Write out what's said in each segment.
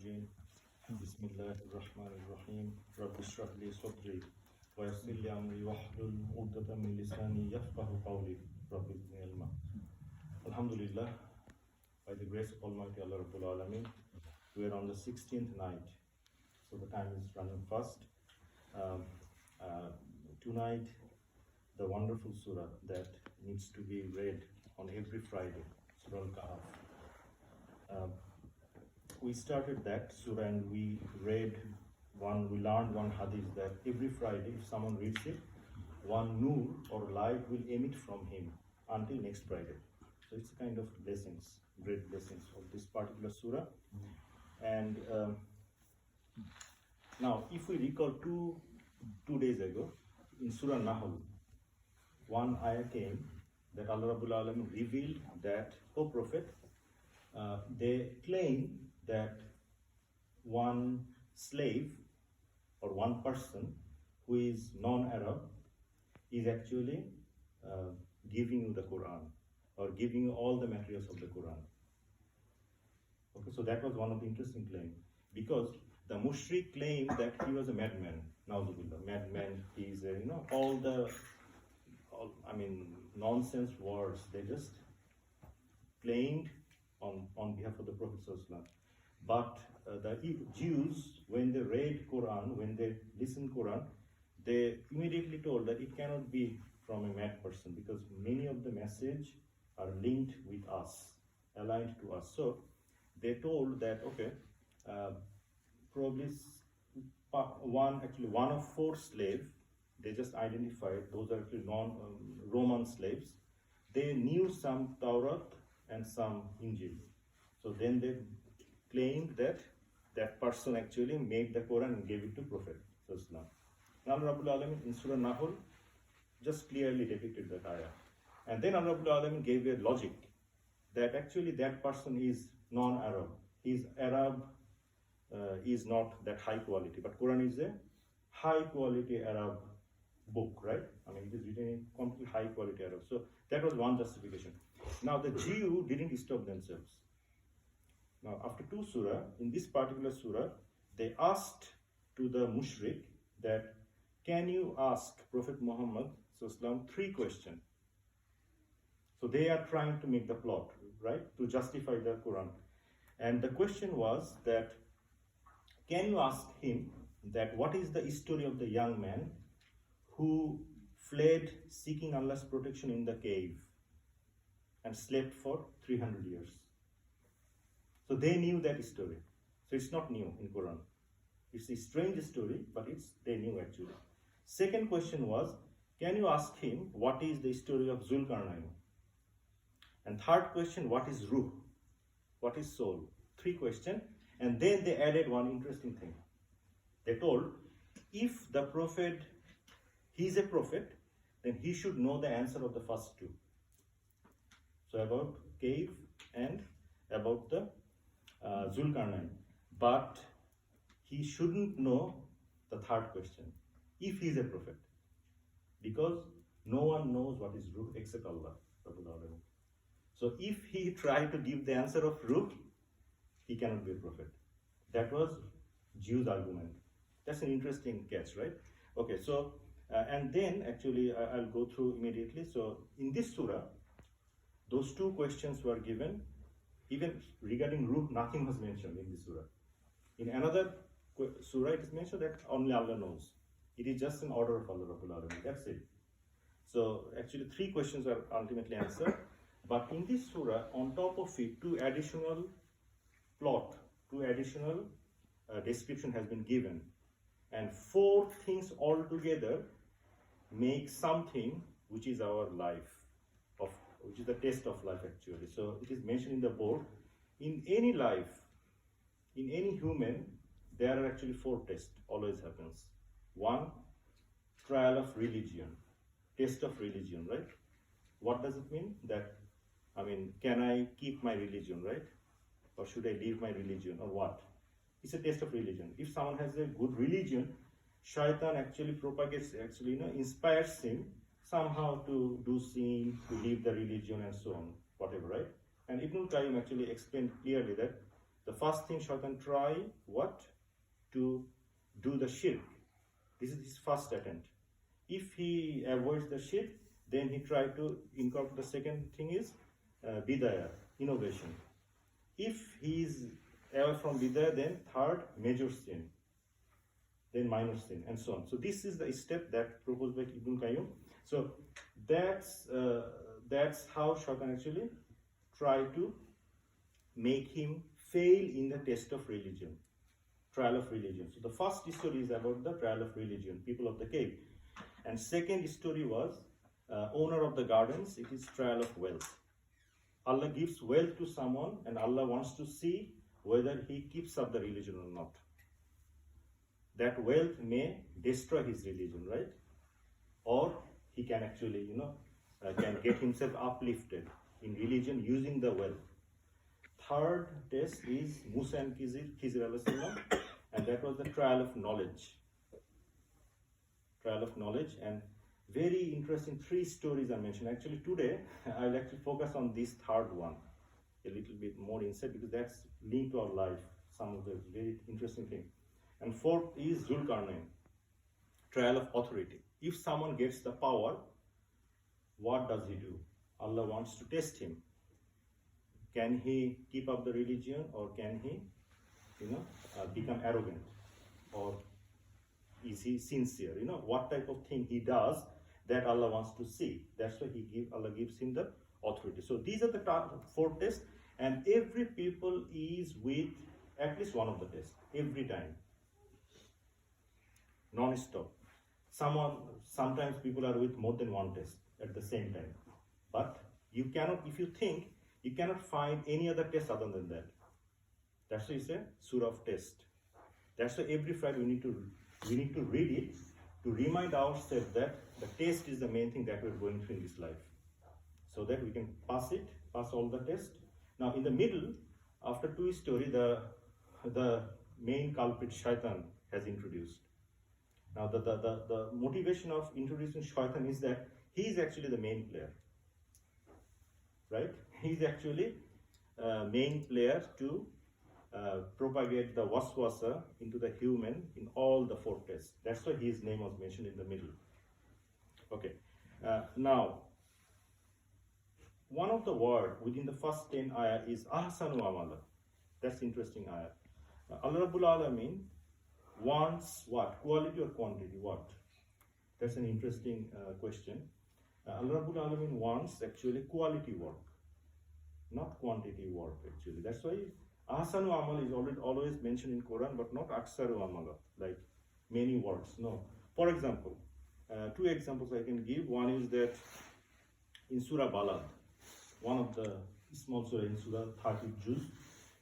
الرجيم بسم الله الرحمن الرحيم رب اشرح لي صدري ويسر لي أمري واحلل عقدة من لساني يفقهوا قولي رب زدني علما. Alhamdulillah, by the grace of Almighty Allah Rabbul Alameen, we are on the 16th night, so the time is running fast. Tonight, the wonderful surah that needs to be read on every Friday, Sura Kahaf. We started that surah and we learned one hadith that every Friday, if someone reads it, one nur or light will emit from him until next Friday. So it's a kind of blessings, great blessings of this particular surah. And now, if we recall two days ago, in Surah Nahl, one ayah came that Allah Rabbul Alameen revealed that, O Prophet, they claim that one slave or one person who is non-Arab is actually giving you the Quran or giving you all the materials of the Quran. Okay, so that was one of the interesting claims, because the mushrik claimed that he was a madman. Na'udzubillah, madman. He is all nonsense words. They just claimed on behalf of the Prophet ﷺ. But the Jews, when they read Quran, when they listen Quran, they immediately told that it cannot be from a mad person, because many of the message are linked with us, aligned to us. So they told that, okay, probably one of four slaves, they just identified, those are actually non-Roman slaves. They knew some Torah and some Injil. So then they claimed that that person actually made the Quran and gave it to Prophet. Now Allah Rabbul Alameen in Surah Nahl just clearly depicted that ayah. And then Allah Rabbul Alameen gave a logic that actually that person is non-Arab. His Arab is not that high quality, but Quran is a high quality Arab book, right? I mean, it is written in completely high quality Arab. So that was one justification. Now the Jew didn't stop themselves. Now after two surah, in this particular surah, they asked to the mushrik that, can you ask Prophet Muhammad sallallahu three questions? So they are trying to make the plot, right, to justify the Quran. And the question was that, can you ask him that what is the story of the young man who fled seeking Allah's protection in the cave and slept for 300 years? So they knew that story. So it's not new in Quran. It's a strange story, but they knew actually. Second question was, can you ask him what is the story of Zulkarnain? And third question, what is ruh? What is soul? Three questions. And then they added one interesting thing. They told, if the prophet, he is a prophet, then he should know the answer of the first two. So about cave and about the Zulkarnain. But he shouldn't know the third question, if he is a prophet. Because no one knows what is ruh except Allah. So if he tried to give the answer of ruh, he cannot be a prophet. That was Jews' argument. That's an interesting catch, right? Okay, so, and then actually I'll go through immediately. So in this surah, those two questions were given. Even regarding ruh, nothing was mentioned in this surah. In another surah, it is mentioned that only Allah knows. It is just an order of Allah Rabbul Alameen. That's it. So actually, three questions are ultimately answered. But in this surah, on top of it, two additional description has been given. And four things altogether make something which is our life, which is the test of life actually. So it is mentioned in the board. In any life, in any human, there are actually four tests, always happens. One, trial of religion, test of religion, right? What does it mean? That, can I keep my religion, right? Or should I leave my religion, or what? It's a test of religion. If someone has a good religion, shaitan actually inspires him somehow to do sin, to leave the religion and so on, whatever, right? And Ibn al-Qayyim actually explained clearly that The first thing Shaitan try what? To do the shirk. This is his first attempt. If he avoids the shirk, then he try to incorporate the second thing is bidaya, innovation. If he is away from bidaya, then third, major sin, then minor sin, and so on. So this is the step that proposed by Ibn Qayyim. So that's how Shaitan actually try to make him fail in the test of religion, trial of religion. So the first story is about the trial of religion, people of the cave. And second story was owner of the gardens, it is trial of wealth. Allah gives wealth to someone and Allah wants to see whether he keeps up the religion or not. That wealth may destroy his religion, right? Or he can actually, can get himself uplifted in religion using the wealth. Third test is Musa and Khidr alayhi salam, and that was the trial of knowledge. Trial of knowledge, and very interesting 3 stories are mentioned. Actually today I will actually focus on this third one a little bit more inside because that's linked to our life, some of the very interesting things. And fourth is Zulkarnain, trial of authority. If someone gets the power, what does he do? Allah wants to test him. Can he keep up the religion, or can he, become arrogant, or is he sincere? What type of thing he does that Allah wants to see. That's why Allah gives him the authority. So these are the 4 tests, and every people is with at least one of the tests every time, non-stop. Sometimes people are with more than one test at the same time, but you cannot, if you think, you cannot find any other test other than that. That's why it's a surah of test. That's why every Friday we need to read it to remind ourselves that the test is the main thing that we're going through in this life, so that we can pass all the tests. Now in the middle, after 2 stories, the main culprit Shaitan has introduced. Now the motivation of introducing Shaitan is that he is actually the main player, right? He is actually main player to propagate the waswasa into the human in all the 4 tests. That's why his name was mentioned in the middle. Okay. Now, one of the word within the first 10 ayah is ahsanu amala. That's interesting ayah. Allah Rabbul Alameen wants what? Quality or quantity? What? That's an interesting question. Allah Rabbul Alameen wants actually quality work, not quantity work actually. That's why ahsanu amal is always mentioned in Quran, but not aksaru amala, like many works. No. For example, 2 examples I can give. One is that in Sura Balad, one of the small surah in Sura Kahaf Juz,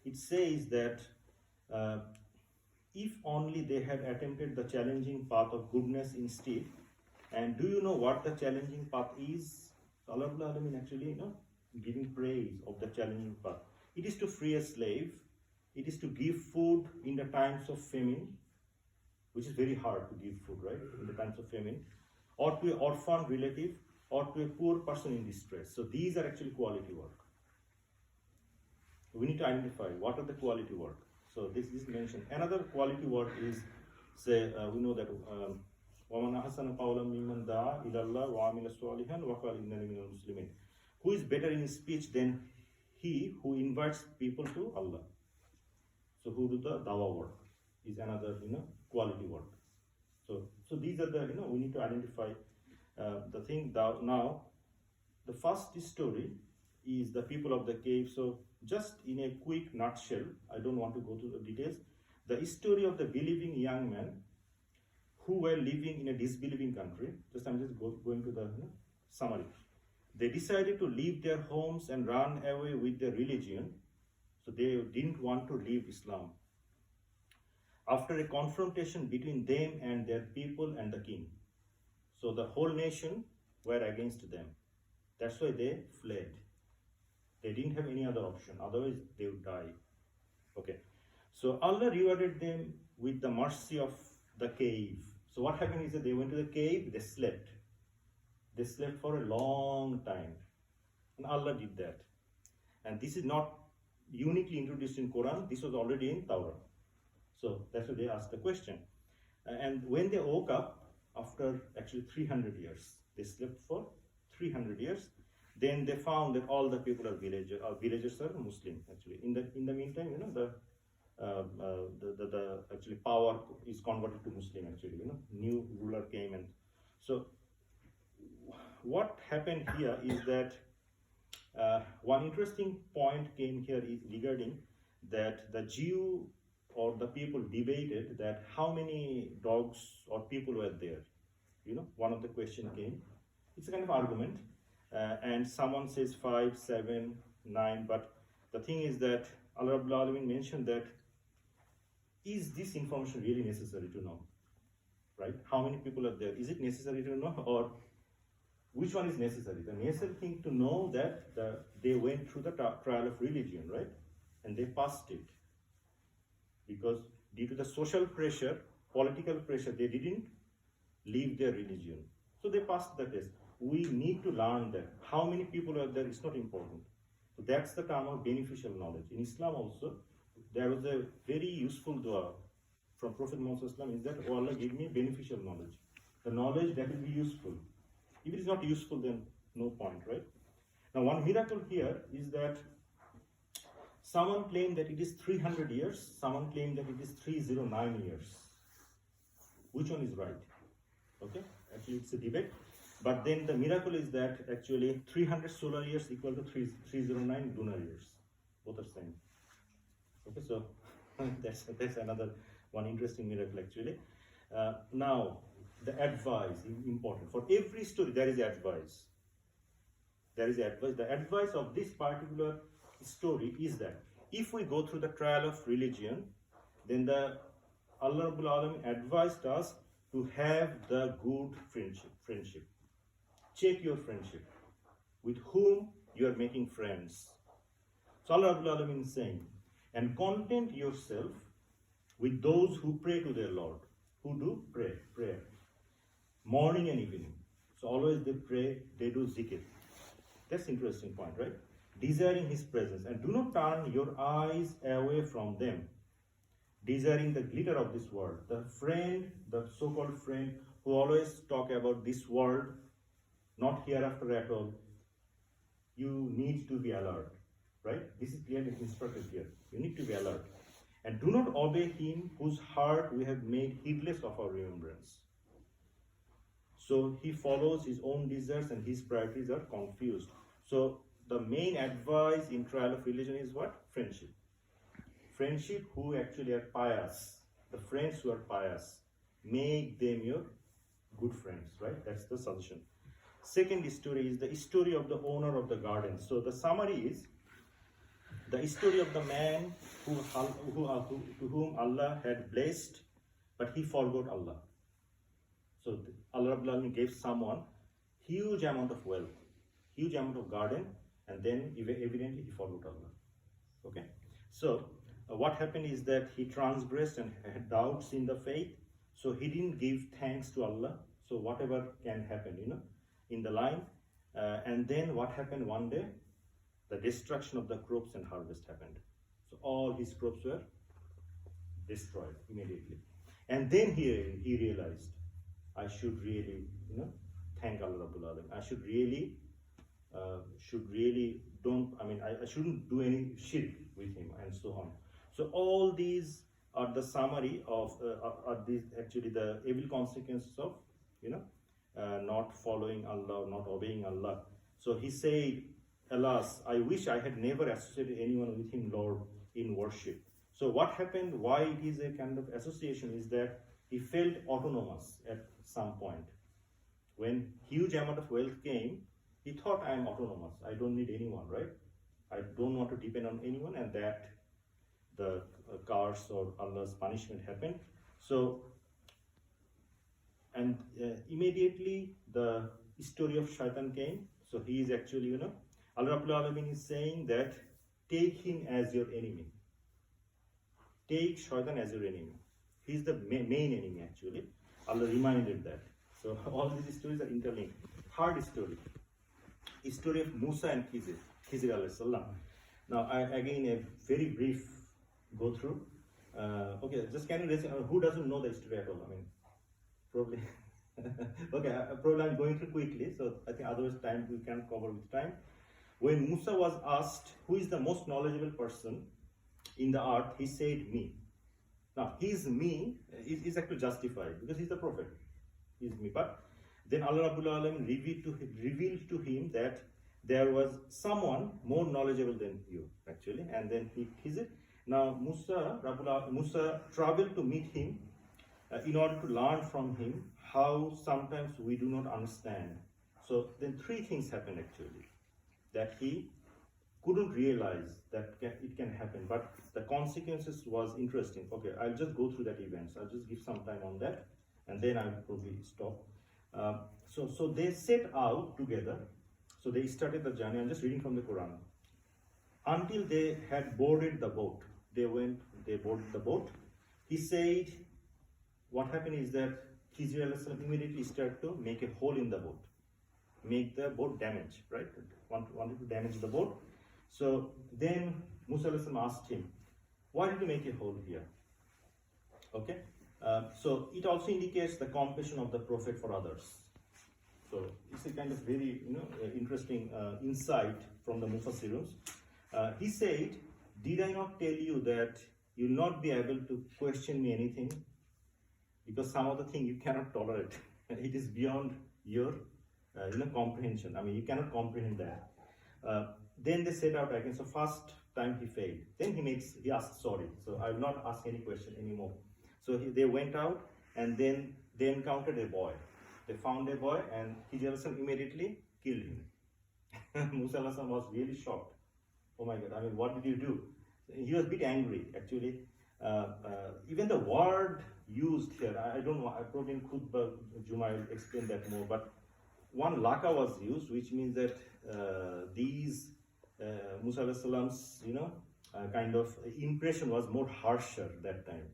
it says that if only they had attempted the challenging path of goodness instead. And do you know what the challenging path is? Allah Rabbul Alameen actually, giving praise of the challenging path. It is to free a slave. It is to give food in the times of famine, which is very hard to give food, right, in the times of famine, or to an orphan relative, or to a poor person in distress. So these are actually quality work. We need to identify what are the quality work. So this is mentioned. Another quality work is, say, we know that وَمَنْ أَحْسَنُ قَوْلًا مِمَّنْ دَعَا إِلَى اللَّهِ وَعَمِلَ صَالِحًا وَقَالَ إِنَّنِي مِنَ الْمُسْلِمِينَ. Who is better in speech than he who invites people to Allah? So who do the dawa work is another quality work. So these are the we need to identify the thing. Now the first story is the people of the cave. So just in a quick nutshell, I don't want to go to the details. The story of the believing young men who were living in a disbelieving country. I'm just going to the summary. They decided to leave their homes and run away with their religion. So they didn't want to leave Islam. After a confrontation between them and their people and the king. So the whole nation were against them. That's why they fled. They didn't have any other option. Otherwise they would die. Okay. So Allah rewarded them with the mercy of the cave. So what happened is that they went to the cave, they slept. They slept for a long time. And Allah did that. And this is not uniquely introduced in Quran. This was already in Torah. So that's why they asked the question. And when they woke up after actually 300 years, they slept for 300 years. Then they found that all the people are villagers are Muslim actually. In the meantime, the actually power is converted to Muslim actually. New ruler came, and so what happened here is that one interesting point came here is regarding that the Jew or the people debated that how many dogs or people were there. One of the question came. It's a kind of argument, and someone says 5, 7, 9. But the thing is that Allah Rabbul Alamin mentioned that is this information really necessary to know, right? How many people are there? Is it necessary to know, or which one is necessary? The necessary thing to know that they went through the trial of religion, right? And they passed it. Because due to the social pressure, political pressure, they didn't leave their religion. So they passed the test. We need to learn that. How many people are there is not important. So that's the term of beneficial knowledge. In Islam also, there was a very useful dua from Prophet Musa is that, oh Allah, give me beneficial knowledge. The knowledge that will be useful. If it is not useful, then no point, right? Now, one miracle here is that someone claimed that it is 300 years, someone claimed that it is 309 years. Which one is right? Okay, actually it's a debate. But then the miracle is that actually 300 solar years equal to 309 lunar years. Both are same. Okay, so that's another one interesting miracle actually. Now, the advice is important. For every story, there is advice. There is advice. The advice of this particular story is that if we go through the trial of religion, then the Allah Rabbul Alamin advised us to have the good friendship. Check your friendship. With whom you are making friends. So Allah Rabbul Alamin is saying, and content yourself with those who pray to their Lord. Who do prayer. Morning and evening. So always they pray, they do zikr. That's interesting point, right? Desiring His presence, and do not turn your eyes away from them. Desiring the glitter of this world. The friend, the so-called friend who always talk about this world, not hereafter at all. You need to be alert, right? This is clearly instructed here. You need to be alert. And do not obey him whose heart we have made heedless of our remembrance. So he follows his own desires and his priorities are confused. So the main advice in trial of religion is what? Friendship. Friendship who actually are pious. The friends who are pious. Make them your good friends, right? That's the solution. Second story is the story of the owner of the garden. So the summary is the story of the man to whom Allah had blessed, but he forgot Allah. So Allah Rabbul Alamin gave someone huge amount of wealth, huge amount of garden, and then evidently he forgot Allah. Okay. So what happened is that he transgressed and had doubts in the faith. So he didn't give thanks to Allah. So whatever can happen, in the line. And then what happened one day? The destruction of the crops and harvest happened. So all his crops were destroyed immediately. And then he realized, I should really, thank Allah Rabbul Alamin. I should really I shouldn't do any shirk with him and so on. So all these are the summary of these actually the evil consequences of not following Allah, not obeying Allah. So he said, alas, I wish I had never associated anyone with him, Lord, in worship. So what happened, why it is a kind of association is that he felt autonomous at some point. When huge amount of wealth came, he thought, I am autonomous. I don't need anyone, right? I don't want to depend on anyone, and that the curse or Allah's punishment happened. So, and immediately the story of Shaitan came. So he is actually, Allah Rabbul Alamin is saying that take him as your enemy. Take Shaitan as your enemy. He is the main enemy actually. Allah reminded that. So all these stories are interlinked. Third story of Musa and Khidr alayhi salam. Now, again, a very brief go through. Okay, just can you raise, who doesn't know the story at all? I mean, probably. Okay, probably I'm going through quickly, so I think otherwise time we can cover with time. When Musa was asked who is the most knowledgeable person in the earth, he said me. Now, his me is actually justified because he's the prophet. He's me. But then Allah Rabbul Alamin revealed to him that there was someone more knowledgeable than you, actually, and then he said, now Musa traveled to meet him in order to learn from him how sometimes we do not understand. So then three things happened actually, that he couldn't realize that it can happen, but the consequences was interesting. Okay, I'll just go through that events. I'll just give some time on that, and then I'll probably stop. So they set out together. So they started the journey. I'm just reading from the Quran. Until they had boarded the boat, they boarded the boat. He said, what happened is that Khidr immediately started to make a hole in the boat, make the boat damage, right? Wanted to damage the boat. So then Musa asked him, why did you make a hole here? Okay, so it also indicates the compassion of the prophet for others. So it's a kind of very interesting insight from the Mufassirun. He said, did I not tell you that you'll not be able to question me anything? Because some of the thing you cannot tolerate. It is beyond your comprehension. I mean, you cannot comprehend that. Then they set out again. So first time he failed. Then he asked sorry. So I will not ask any question anymore. So they went out, and then they encountered a boy. They found a boy, and Khidr immediately killed him. Musa was really shocked. Oh my God, I mean, what did you do? He was a bit angry, actually. Even the word used here, I don't know, I probably could, Juma will explain that more, but one laka was used, which means that these Musa salam's, kind of impression was more harsher that time.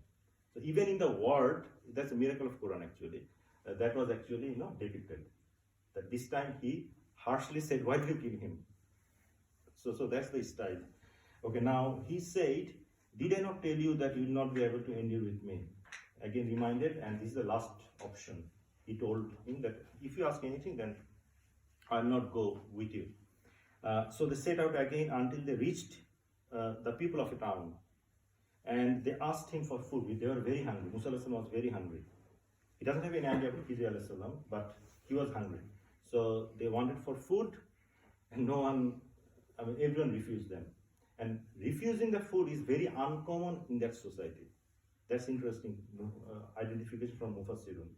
So even in the word, that's a miracle of Quran actually. That was actually depicted. That this time he harshly said, why did you kill him? So that's the style. Okay, now he said, did I not tell you that you will not be able to endure with me? Again reminded, and this is the last option. He told him that if you ask anything, then I'll not go with you. So they set out again until they reached the people of a town. And they asked him for food. They were very hungry. Musa was very hungry. He doesn't have any idea about Khidr, but he was hungry. So they wanted for food, and everyone refused them. And refusing the food is very uncommon in that society. That's interesting identification from Mufassirun.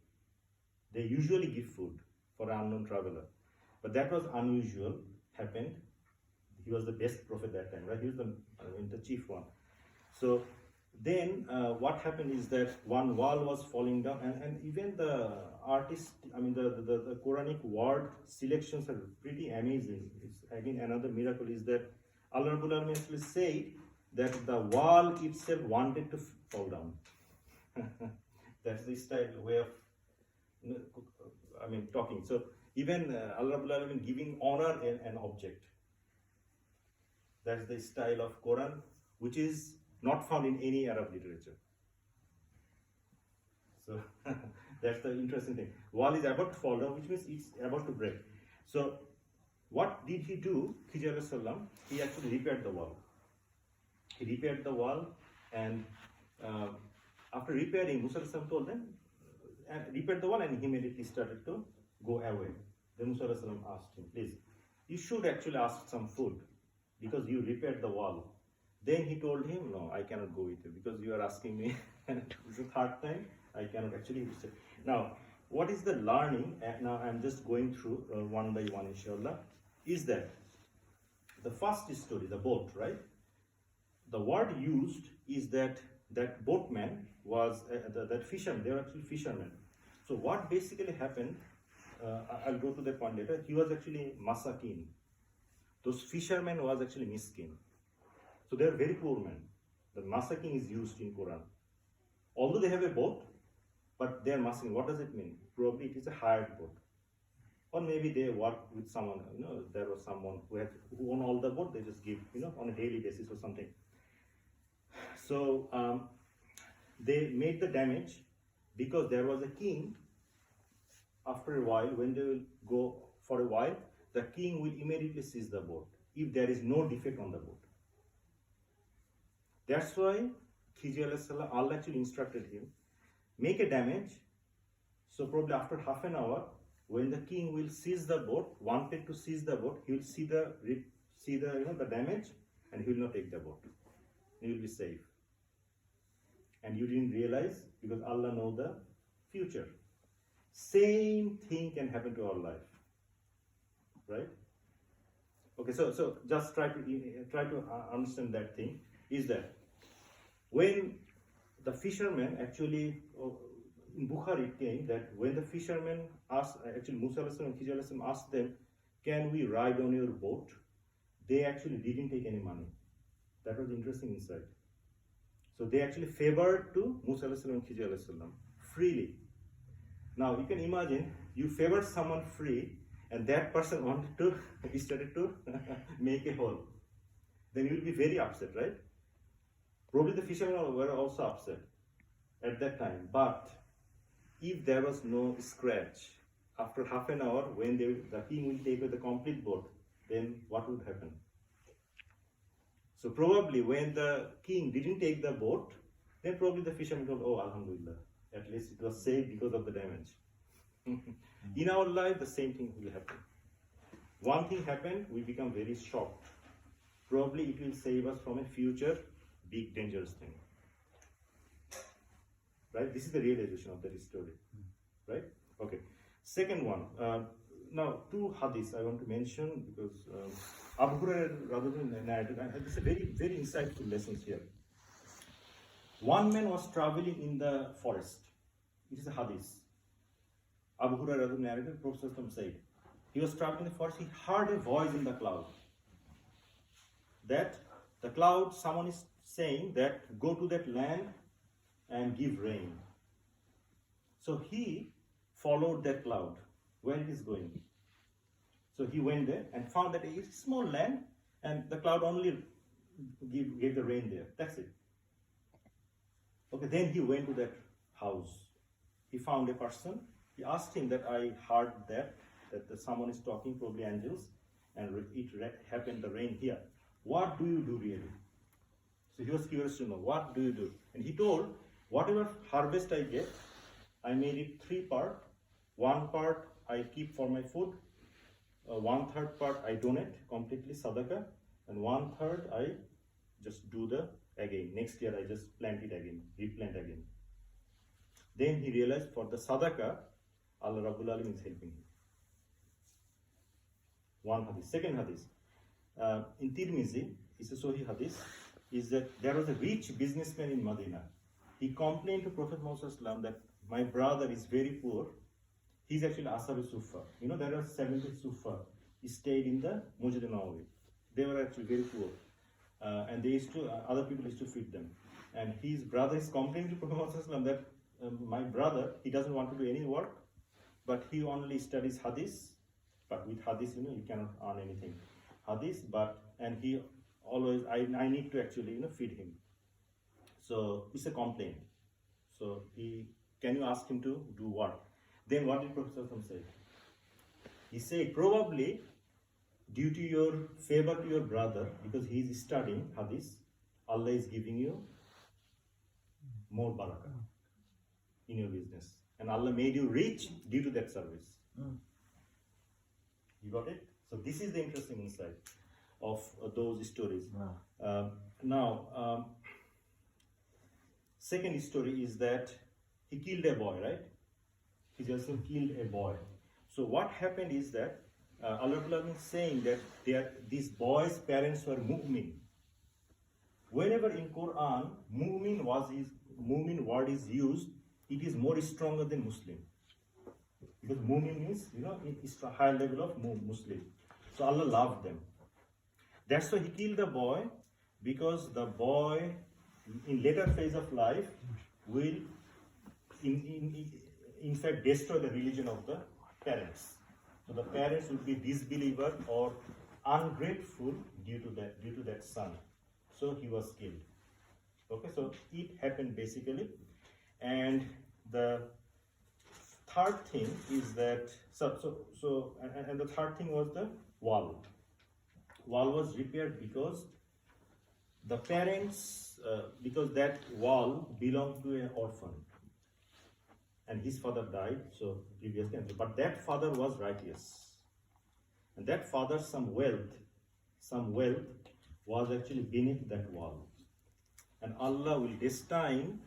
They usually give food for an unknown traveler. But that was unusual, happened. He was the best prophet that time, right? He was the chief one. So then what happened is that one wall was falling down, and even the artist, the Quranic word selections are pretty amazing. It's again another miracle is that Allah Rabbul Alamin actually said that the wall itself wanted to fall down. That's the style way of talking. So even Allah Rabbul Alamin giving honor an object. That's the style of Quran, which is not found in any Arab literature. So that's the interesting thing. Wall is about to fall down, which means it's about to break. So what did he do? Khidr salam, he actually repaired the wall. He repaired the wall, and after repairing, Musa told them, repaired the wall, and he immediately started to go away. Then Musa asked him, please, you should actually ask some food because you repaired the wall. Then he told him, no, I cannot go with you because you are asking me. This is the third time, I cannot actually. Now, what is the learning? Now I'm just going through one by one, inshallah. Is that the first story, the boat, right? The word used is that boatman was, that fisherman, they were actually fishermen. So what basically happened, I'll go to that point later, he was actually masakin. Those fishermen was actually miskin. So they are very poor men. The masakin is used in Quran. Although they have a boat, but they are masakin. What does it mean? Probably it is a hired boat. Or maybe they work with someone, there was someone who owned all the boat, they just give, on a daily basis or something. So they made the damage because there was a king. After a while, when they will go for a while, the king will immediately seize the boat if there is no defect on the boat. That's why Khidr, Allah actually instructed him, make a damage. So probably after half an hour, when the king will seize the boat, wanted to seize the boat, he will see the the damage, and he will not take the boat. He will be safe. And you didn't realize because Allah knows the future. Same thing can happen to our life, right? Okay, so just try to understand that thing. Is that when the fishermen actually in Bukhari it came that when the fishermen asked, actually Musa and Khidr asked them, can we ride on your boat? They actually didn't take any money. That was interesting insight. So they actually favored to Musa and Khidr freely. Now you can imagine you favored someone free and that person started to make a hole. Then you will be very upset, right? Probably the fishermen were also upset at that time. But if there was no scratch, after half an hour, when the king will take away the complete boat, then what would happen? So probably when the king didn't take the boat, then probably the fisherman thought, oh, Alhamdulillah, at least it was saved because of the damage. In our life, the same thing will happen. One thing happened, we become very shocked. Probably it will save us from a future big dangerous thing. Right? This is the realization of that story. Right? Okay. Second one. Now, two hadiths I want to mention because Abu Hurairah rather than narrated. This is a very, very insightful lessons here. One man was traveling in the forest. It is a hadith. Abu Hurairah narrated, Prophet said, he was traveling in the forest, he heard a voice in the cloud. That the cloud, someone is saying that go to that land and give rain. So he followed that cloud, where it is going. So he went there and found that it's a small land and the cloud only gave the rain there. That's it. Okay, then he went to that house. He found a person. He asked him that I heard that someone is talking, probably angels, and it happened the rain here. What do you do really? So he was curious to know, what do you do? And he told, whatever harvest I get, I made it 3 parts. 1 part I keep for my food, 1/3 part I donate completely sadaqah, and 1/3 I just do again. Next year I just plant it again, replant again. Then he realized for the sadaqah, Allah Rabbul Alim is helping him. One hadith. Second hadith. In Tirmizi, it's a Sahih hadith, is that there was a rich businessman in Medina. He complained to Prophet Muhammad that my brother is very poor. He's actually Ashab Sufa. There are 70 Sufa. He stayed in the Masjid Nawawi. They were actually very poor. And they used to, other people used to feed them. And his brother is complaining to Prophet Muhammad that my brother, he doesn't want to do any work, but he only studies hadith. But with hadith, you cannot earn anything. Hadith, and he always, I need to actually, feed him. So it's a complaint. So can you ask him to do work? Then what did Prophet say? He said, probably due to your favor to your brother, because he is studying hadith, Allah is giving you more barakah in your business. And Allah made you rich due to that service. You got it? So this is the interesting insight of those stories. Wow. Now, second story is that he killed a boy, right? He just killed a boy. So what happened is that Allah is saying that these boys' parents were mu'min. Whenever in Quran mu'min word is used, it is more stronger than Muslim. Because mu'min means, it's a higher level of Muslim. So Allah loved them. That's why he killed the boy, because the boy in later phase of life will in fact destroy the religion of the parents. So the parents would be disbeliever or ungrateful due to that son. So he was killed. Okay, so it happened basically. And the third thing is that and the third thing was the wall. Wall was repaired because the parents, because that wall belonged to an orphan, and his father died so previously, but that father was righteous, and that father's some wealth was actually beneath that wall, and Allah will destine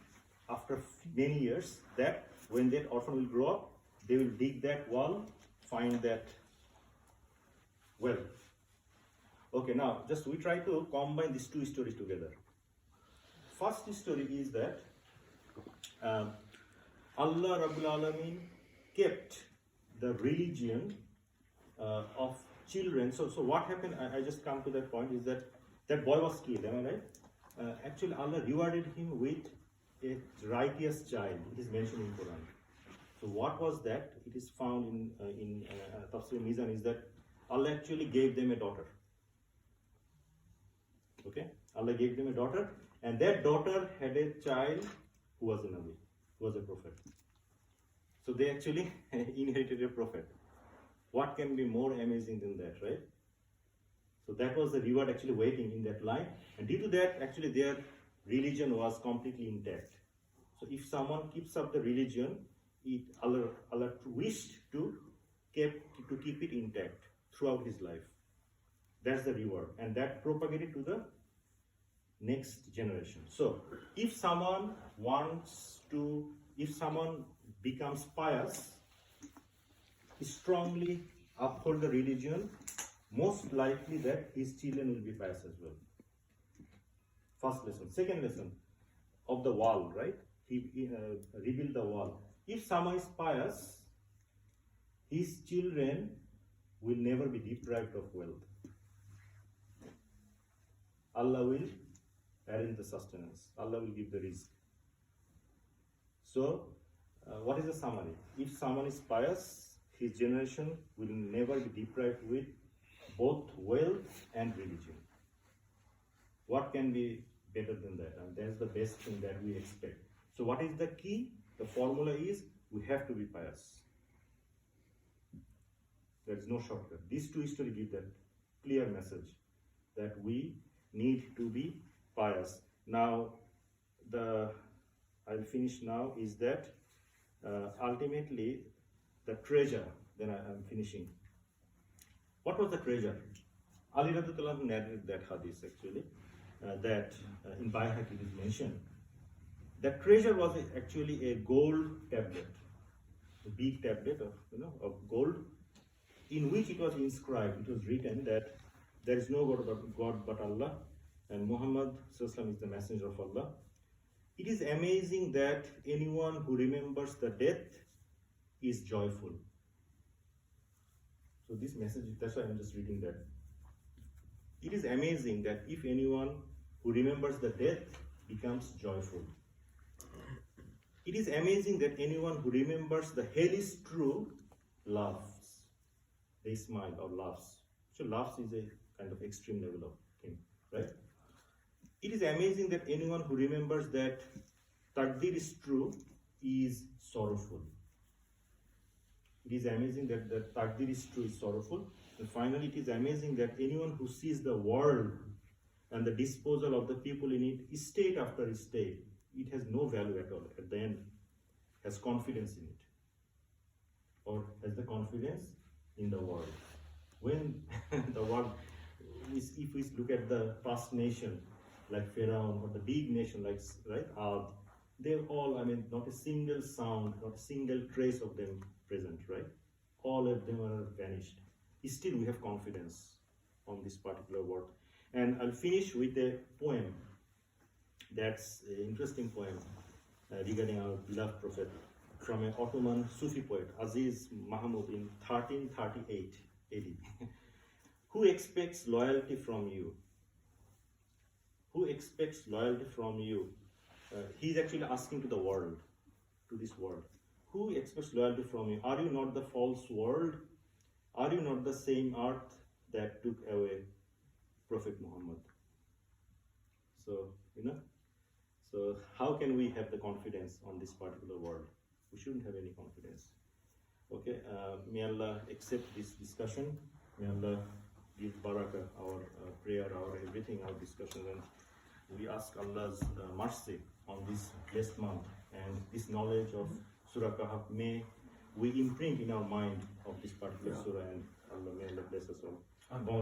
after many years that when that orphan will grow up, they will dig that wall, find that wealth. Okay, now just we try to combine these two stories together. First story is that Allah Rabbul Alameen kept the religion of children. So what happened, I just come to that point, is that boy was killed, am I right? Actually Allah rewarded him with a righteous child. It is mentioned in Quran. So what was that? It is found in Tafsir Mizan, is that Allah actually gave them a daughter. Okay, Allah gave them a daughter, and that daughter had a child who was a Nabi, who was a prophet. So they actually inherited a prophet. What can be more amazing than that, right? So that was the reward actually waiting in that line, and due to that, actually their religion was completely intact. So if someone keeps up the religion, Allah wished to keep it intact throughout his life. That's the reward, and that propagated to the next generation. So if someone becomes pious, strongly uphold the religion, most likely that his children will be pious as well. First lesson. Second lesson of the wall, right? He rebuilt the wall. If someone is pious, his children will never be deprived of wealth. Allah will arrange the sustenance. Allah will give the rizq. So, what is the summary? If someone is pious, his generation will never be deprived with both wealth and religion. What can be better than that? And that's the best thing that we expect. So, what is the key? The formula is we have to be pious. There is no shortcut. These two stories give that clear message that we need to be pious. Now, I'll finish now, is that ultimately the treasure, then I'm finishing. What was the treasure? Ali Radhiyallahu anhu narrated that hadith actually, that in Bayhaqi it is mentioned. The treasure was actually a gold tablet, a big tablet of gold, in which it was inscribed, it was written that there is no God but Allah, and Muhammad is the messenger of Allah. It is amazing that anyone who remembers the death is joyful. So this message, that's why I'm just reading that. It is amazing that if anyone who remembers the death becomes joyful. It is amazing that anyone who remembers the hell is true laughs. They smile or laughs. So laughs is a kind of extreme level of thing, right? It is amazing that anyone who remembers that Taqdeer is true is sorrowful. It is amazing that the Taqdeer is true is sorrowful. And finally, it is amazing that anyone who sees the world and the disposal of the people in it, state after state, it has no value at all. At the end, has confidence in it, or has the confidence in the world. When the world, if we look at the past nation like Pharaoh, or the big nation like Ad, they're all, not a single sound, not a single trace of them present, right? All of them are vanished. Still, we have confidence on this particular word. And I'll finish with a poem. That's an interesting poem regarding our beloved prophet from an Ottoman Sufi poet, Aziz Mahmud, in 1338 AD. Who expects loyalty from you? Who expects loyalty from you? He's actually asking to the world, to this world. Who expects loyalty from you? Are you not the false world? Are you not the same earth that took away Prophet Muhammad? So, so how can we have the confidence on this particular world? We shouldn't have any confidence. Okay, may Allah accept this discussion. May Allah give barakah, our prayer, our everything, our discussion. And we ask Allah's mercy on this blessed month and this knowledge of Sura Kahaf. May we imprint in our mind of this particular surah, and Allah may Allah bless us all.